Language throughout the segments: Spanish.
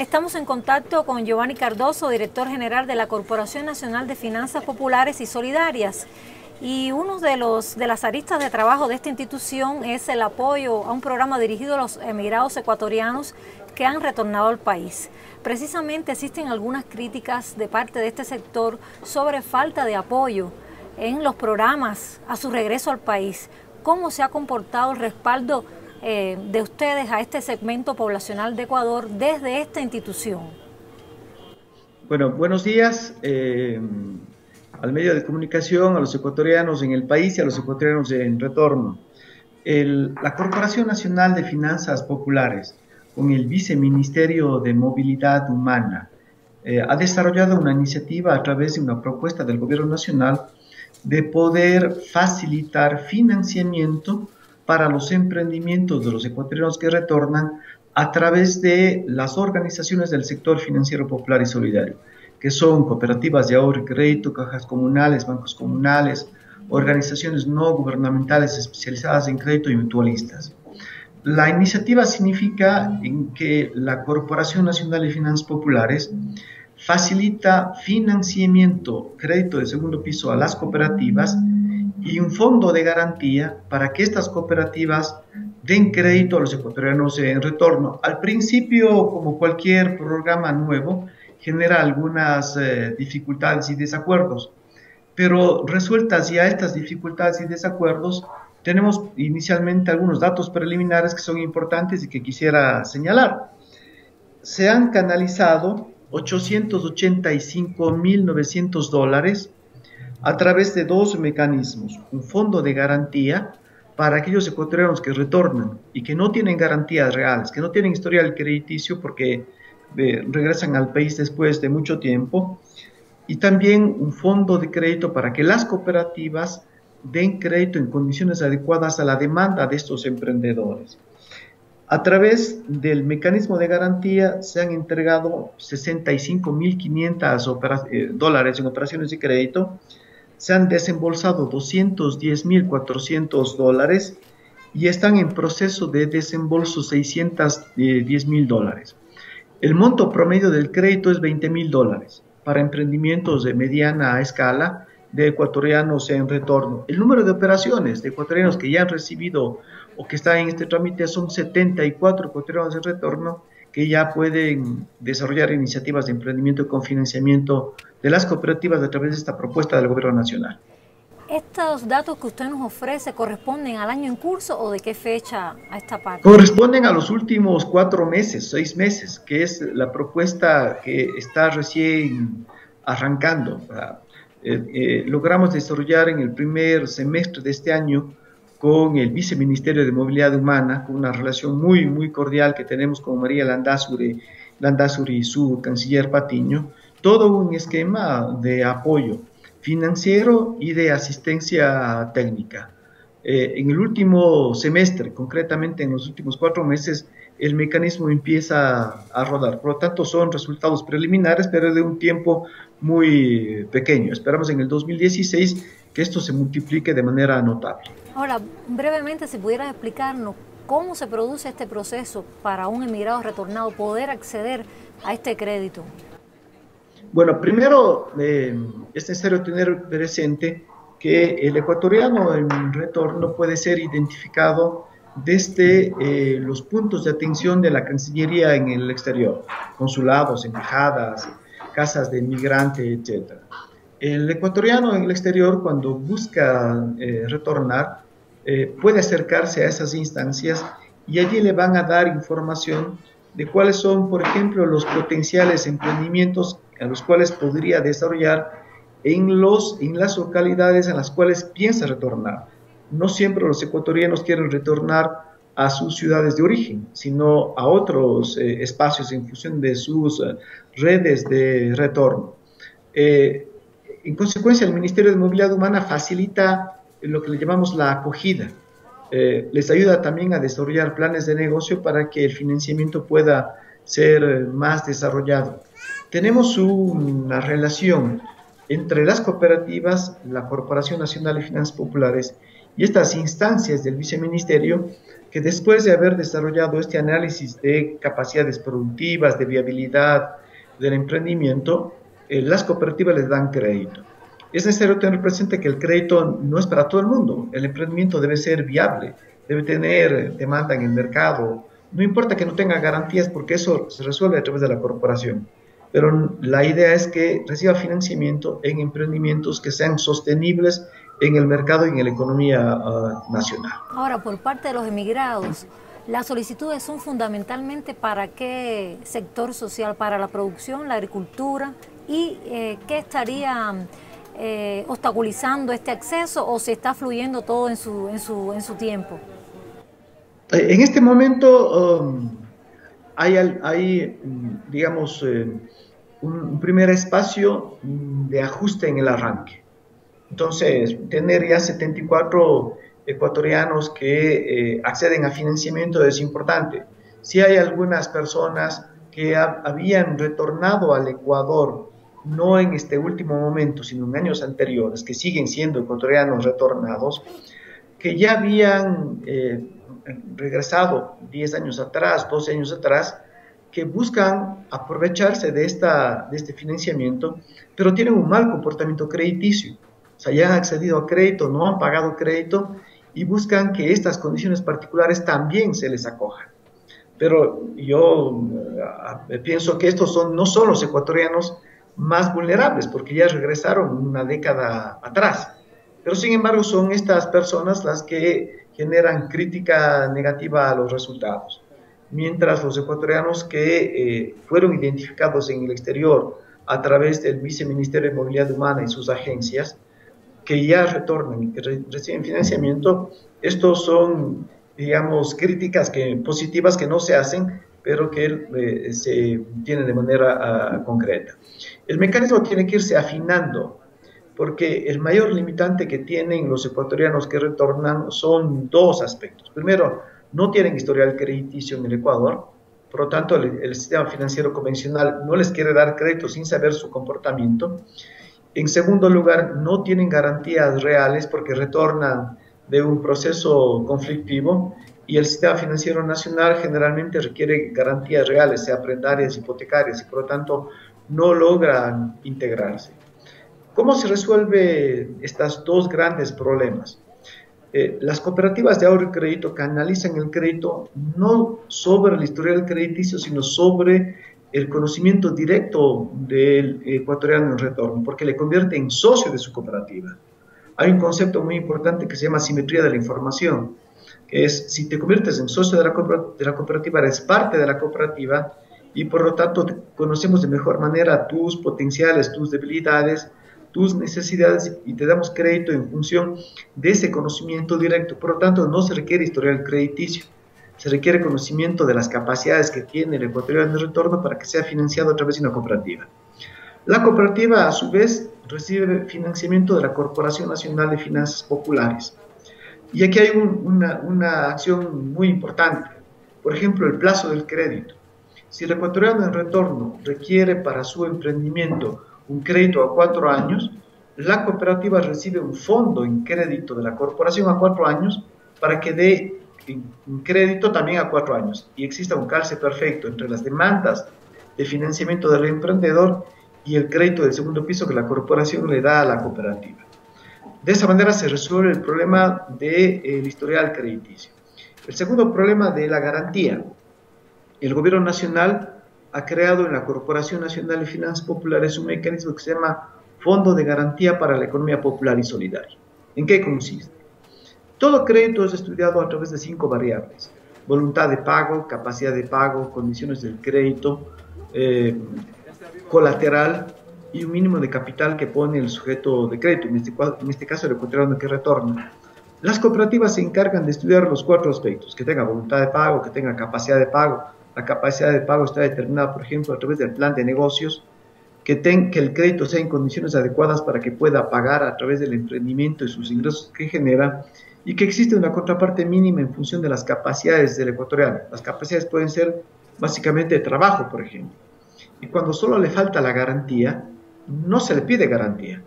Estamos en contacto con Giovanni Cardoso, director general de la Corporación Nacional de Finanzas Populares y Solidarias. Y uno de las aristas de trabajo de esta institución es el apoyo a un programa dirigido a los emigrados ecuatorianos que han retornado al país. Precisamente existen algunas críticas de parte de este sector sobre falta de apoyo en los programas a su regreso al país. ¿Cómo se ha comportado el respaldo de ustedes a este segmento poblacional de Ecuador desde esta institución? Bueno, buenos días al medio de comunicación, a los ecuatorianos en el país y a los ecuatorianos en retorno. La Corporación Nacional de Finanzas Populares, con el Viceministerio de Movilidad Humana, ha desarrollado una iniciativa a través de una propuesta del Gobierno Nacional de poder facilitar financiamiento para los emprendimientos de los ecuatorianos que retornan a través de las organizaciones del sector financiero popular y solidario, que son cooperativas de ahorro y crédito, cajas comunales, bancos comunales, organizaciones no gubernamentales especializadas en crédito y mutualistas. La iniciativa significa en que la Corporación Nacional de Finanzas Populares facilita financiamiento, crédito de segundo piso a las cooperativas y un fondo de garantía para que estas cooperativas den crédito a los ecuatorianos en retorno. Al principio, como cualquier programa nuevo, genera algunas dificultades y desacuerdos, pero resueltas ya estas dificultades y desacuerdos, tenemos inicialmente algunos datos preliminares que son importantes y que quisiera señalar. Se han canalizado $885.900 a través de dos mecanismos: un fondo de garantía para aquellos ecuatorianos que retornan y que no tienen garantías reales, que no tienen historial crediticio porque regresan al país después de mucho tiempo, y también un fondo de crédito para que las cooperativas den crédito en condiciones adecuadas a la demanda de estos emprendedores. A través del mecanismo de garantía se han entregado $65.500 en operaciones de crédito, se han desembolsado $210.400 y están en proceso de desembolso $610.000. El monto promedio del crédito es $20.000 para emprendimientos de mediana escala de ecuatorianos en retorno. El número de operaciones de ecuatorianos que ya han recibido o que están en este trámite son 74 ecuatorianos en retorno que ya pueden desarrollar iniciativas de emprendimiento con financiamiento de las cooperativas a través de esta propuesta del Gobierno Nacional. ¿Estos datos que usted nos ofrece corresponden al año en curso o de qué fecha a esta parte? Corresponden a los últimos 4 meses, 6 meses, que es la propuesta que está recién arrancando. Logramos desarrollar en el primer semestre de este año con el Viceministerio de Movilidad Humana, con una relación muy cordial que tenemos con María Landázuri y su canciller Patiño, todo un esquema de apoyo financiero y de asistencia técnica. En el último semestre, concretamente en los últimos 4 meses, el mecanismo empieza a rodar. Por lo tanto, son resultados preliminares, pero de un tiempo muy pequeño. Esperamos en el 2016 que esto se multiplique de manera notable. Ahora, brevemente, si pudieras explicarnos cómo se produce este proceso para un emigrado retornado poder acceder a este crédito. Bueno, primero es necesario tener presente que el ecuatoriano en retorno puede ser identificado desde los puntos de atención de la Cancillería en el exterior, consulados, embajadas, casas de inmigrante, etc. El ecuatoriano en el exterior, cuando busca retornar, puede acercarse a esas instancias y allí le van a dar información de cuáles son, por ejemplo, los potenciales emprendimientos a los cuales podría desarrollar en las localidades en las cuales piensa retornar. No siempre los ecuatorianos quieren retornar a sus ciudades de origen, sino a otros espacios en función de sus redes de retorno. En consecuencia, el Ministerio de Movilidad Humana facilita lo que le llamamos la acogida. Les ayuda también a desarrollar planes de negocio para que el financiamiento pueda ser más desarrollado. Tenemos una relación entre las cooperativas, la Corporación Nacional de Finanzas Populares Y estas instancias del viceministerio, que después de haber desarrollado este análisis de capacidades productivas, de viabilidad del emprendimiento, las cooperativas les dan crédito. Es necesario tener presente que el crédito no es para todo el mundo. El emprendimiento debe ser viable, debe tener demanda en el mercado. No importa que no tenga garantías, porque eso se resuelve a través de la corporación. Pero la idea es que reciba financiamiento en emprendimientos que sean sostenibles en el mercado y en la economía nacional. Ahora, por parte de los emigrados, las solicitudes son fundamentalmente para qué sector social, para la producción, la agricultura, y qué estaría obstaculizando este acceso, o se está fluyendo todo en su tiempo. En este momento hay digamos, un primer espacio de ajuste en el arranque. Entonces, tener ya 74 ecuatorianos que acceden a financiamiento es importante. Si hay algunas personas que habían retornado al Ecuador, no en este último momento, sino en años anteriores, que siguen siendo ecuatorianos retornados, que ya habían regresado 10 años atrás, 12 años atrás, que buscan aprovecharse de este financiamiento, pero tienen un mal comportamiento crediticio. O sea, ya han accedido a crédito, no han pagado crédito y buscan que estas condiciones particulares también se les acojan. Pero yo pienso que estos no son los ecuatorianos más vulnerables, porque ya regresaron una década atrás. Pero sin embargo son estas personas las que generan crítica negativa a los resultados. Mientras los ecuatorianos que fueron identificados en el exterior a través del Viceministerio de Movilidad Humana y sus agencias, que ya retornan y que reciben financiamiento, estos son, digamos, críticas positivas que no se hacen, pero que se tienen de manera concreta. El mecanismo tiene que irse afinando, porque el mayor limitante que tienen los ecuatorianos que retornan son dos aspectos. Primero, no tienen historial crediticio en el Ecuador, por lo tanto el sistema financiero convencional no les quiere dar crédito sin saber su comportamiento. En segundo lugar, no tienen garantías reales porque retornan de un proceso conflictivo y el sistema financiero nacional generalmente requiere garantías reales, sea prendarias, hipotecarias, y por lo tanto no logran integrarse. ¿Cómo se resuelve estos dos grandes problemas? Las cooperativas de ahorro y crédito canalizan el crédito no sobre el historial crediticio, sino sobre el conocimiento directo del ecuatoriano en retorno, porque le convierte en socio de su cooperativa. Hay un concepto muy importante que se llama simetría de la información, que es, si te conviertes en socio de la cooperativa, eres parte de la cooperativa y por lo tanto conocemos de mejor manera tus potenciales, tus debilidades, tus necesidades y te damos crédito en función de ese conocimiento directo. Por lo tanto, no se requiere historial crediticio, se requiere conocimiento de las capacidades que tiene el ecuatoriano de retorno para que sea financiado a través de una cooperativa. La cooperativa, a su vez, recibe financiamiento de la Corporación Nacional de Finanzas Populares. Y aquí hay una acción muy importante. Por ejemplo, el plazo del crédito. Si el ecuatoriano en retorno requiere para su emprendimiento un crédito a 4 años, la cooperativa recibe un fondo en crédito de la corporación a 4 años para que dé un crédito también a 4 años y exista un calce perfecto entre las demandas de financiamiento del emprendedor y el crédito del segundo piso que la corporación le da a la cooperativa. De esa manera se resuelve el problema del historial crediticio. El segundo problema de la garantía. El gobierno nacional ha creado en la Corporación Nacional de Finanzas Populares un mecanismo que se llama Fondo de Garantía para la Economía Popular y Solidaria. ¿En qué consiste? Todo crédito es estudiado a través de 5 variables: voluntad de pago, capacidad de pago, condiciones del crédito, colateral y un mínimo de capital que pone el sujeto de crédito, en este caso el ecuatoriano que retorna. Las cooperativas se encargan de estudiar los 4 aspectos: que tenga voluntad de pago, que tenga capacidad de pago. La capacidad de pago está determinada, por ejemplo, a través del plan de negocios, que el crédito sea en condiciones adecuadas para que pueda pagar a través del emprendimiento y sus ingresos que genera, y que existe una contraparte mínima en función de las capacidades del ecuatoriano. Las capacidades pueden ser básicamente de trabajo, por ejemplo. Y cuando solo le falta la garantía, no se le pide garantía.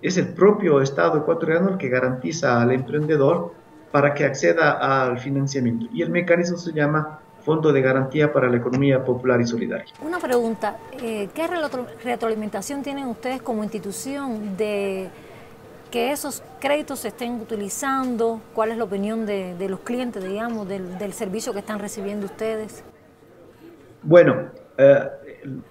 es el propio Estado ecuatoriano el que garantiza al emprendedor para que acceda al financiamiento. Y el mecanismo se llama Fondo de Garantía para la Economía Popular y Solidaria. Una pregunta, ¿qué retroalimentación tienen ustedes como institución de que esos créditos se estén utilizando? ¿Cuál es la opinión de los clientes, digamos, del servicio que están recibiendo ustedes? Bueno,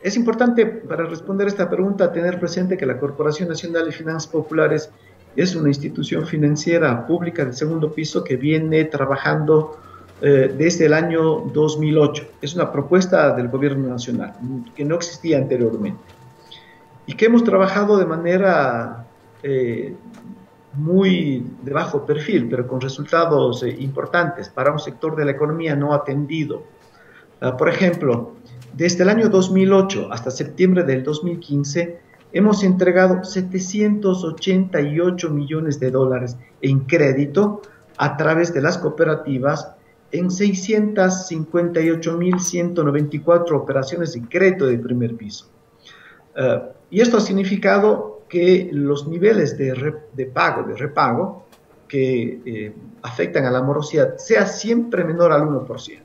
es importante para responder esta pregunta tener presente que la Corporación Nacional de Finanzas Populares es una institución financiera pública del segundo piso que viene trabajando desde el año 2008. Es una propuesta del gobierno nacional que no existía anteriormente y que hemos trabajado de manera muy de bajo perfil, pero con resultados importantes para un sector de la economía no atendido. Por ejemplo, desde el año 2008 hasta septiembre del 2015, hemos entregado 788 millones de dólares en crédito a través de las cooperativas en 658.194 operaciones de crédito de primer piso. Y esto ha significado que los niveles de repago, que afectan a la morosidad, sea siempre menor al 1%.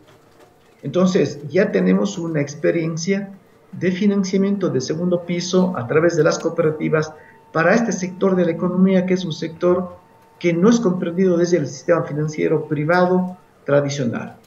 Entonces, ya tenemos una experiencia de financiamiento de segundo piso a través de las cooperativas para este sector de la economía, que es un sector que no es comprendido desde el sistema financiero privado tradicional,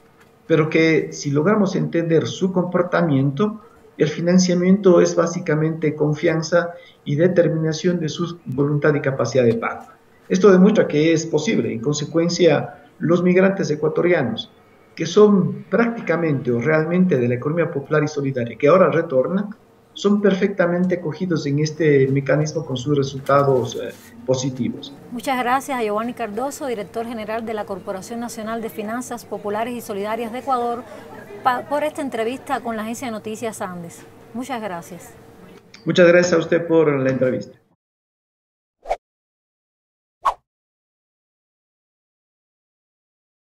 pero que si logramos entender su comportamiento, el financiamiento es básicamente confianza y determinación de su voluntad y capacidad de pago. Esto demuestra que es posible. En consecuencia, los migrantes ecuatorianos, que son prácticamente o realmente de la economía popular y solidaria, que ahora retornan, son perfectamente cogidos en este mecanismo con sus resultados positivos. Muchas gracias a Giovanni Cardoso, director general de la Corporación Nacional de Finanzas Populares y Solidarias de Ecuador, por esta entrevista con la agencia de noticias Andes. Muchas gracias. Muchas gracias a usted por la entrevista.